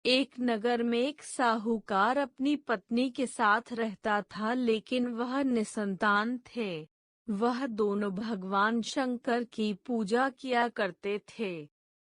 एक नगर में एक साहूकार अपनी पत्नी के साथ रहता था, लेकिन वह निसंतान थे। वह दोनों भगवान शंकर की पूजा किया करते थे।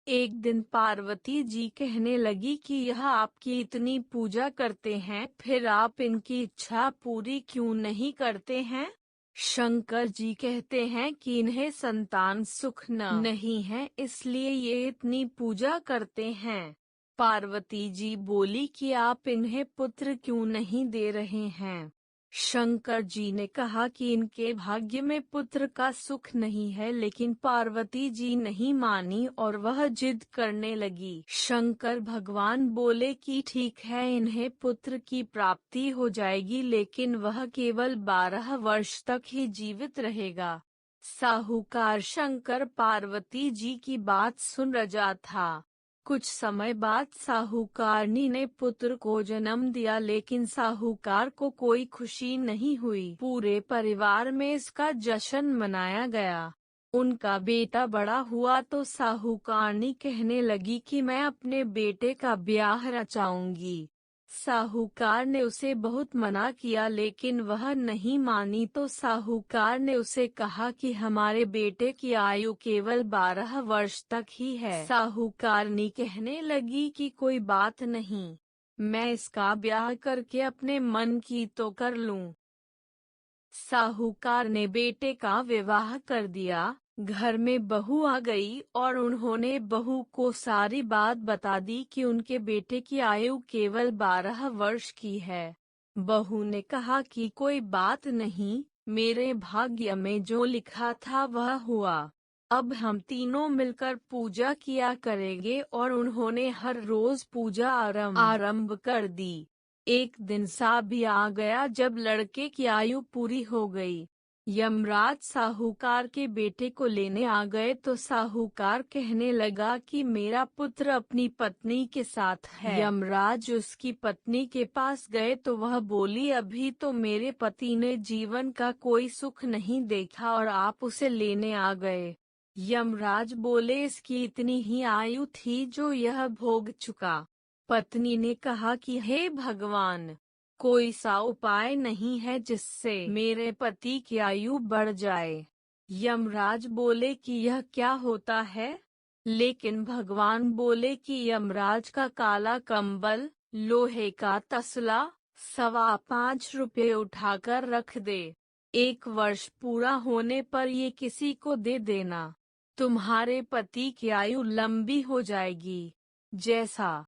एक दिन पार्वती जी कहने लगी कि यह आपकी इतनी पूजा करते हैं, फिर आप इनकी इच्छा पूरी क्यों नहीं करते हैं? शंकर जी कहते हैं कि इन्हें संतान सुख नहीं है, इसलिए ये इतनी पूजा करते हैं। पार्वती जी बोली कि आप इन्हें पुत्र क्यों नहीं दे रहे हैं? शंकर जी ने कहा कि इनके भाग्य में पुत्र का सुख नहीं है, लेकिन पार्वती जी नहीं मानी और वह जिद करने लगी। शंकर भगवान बोले कि ठीक है, इन्हें पुत्र की प्राप्ति हो जाएगी, लेकिन वह केवल 12 वर्ष तक ही जीवित रहेगा। साहूकार शंकर पार्वती जी की बात सुन रजा था। कुछ समय बाद साहूकारनी ने पुत्र को जन्म दिया, लेकिन साहूकार को कोई खुशी नहीं हुई। पूरे परिवार में इसका जश्न मनाया गया। उनका बेटा बड़ा हुआ तो साहूकारनी कहने लगी कि मैं अपने बेटे का ब्याह रचाऊंगी। साहूकार ने उसे बहुत मना किया, लेकिन वह नहीं मानी तो साहूकार ने उसे कहा कि हमारे बेटे की आयु केवल 12 वर्ष तक ही है। साहूकारनी कहने लगी कि कोई बात नहीं, मैं इसका ब्याह करके अपने मन की तो कर लूं। साहूकार ने बेटे का विवाह कर दिया। घर में बहू आ गई और उन्होंने बहू को सारी बात बता दी कि उनके बेटे की आयु केवल 12 वर्ष की है। बहू ने कहा कि कोई बात नहीं, मेरे भाग्य में जो लिखा था वह हुआ। अब हम तीनों मिलकर पूजा किया करेंगे, और उन्होंने हर रोज पूजा आरंभ कर दी। एक दिन सा भी आ गया जब लड़के की आयु पूरी हो गई। यमराज साहूकार के बेटे को लेने आ गए तो साहूकार कहने लगा कि मेरा पुत्र अपनी पत्नी के साथ है। यमराज उसकी पत्नी के पास गए तो वह बोली, अभी तो मेरे पति ने जीवन का कोई सुख नहीं देखा और आप उसे लेने आ गए। यमराज बोले, इसकी इतनी ही आयु थी जो यह भोग चुका। पत्नी ने कहा कि हे भगवान, कोई सा उपाय नहीं है जिससे मेरे पति की आयु बढ़ जाए। यमराज बोले कि यह क्या होता है? लेकिन भगवान बोले कि यमराज का काला कंबल, लोहे का तसला, 5.25 रुपये उठाकर रख दे। 1 वर्ष पूरा होने पर ये किसी को दे देना। तुम्हारे पति की आयु लंबी हो जाएगी। जैसा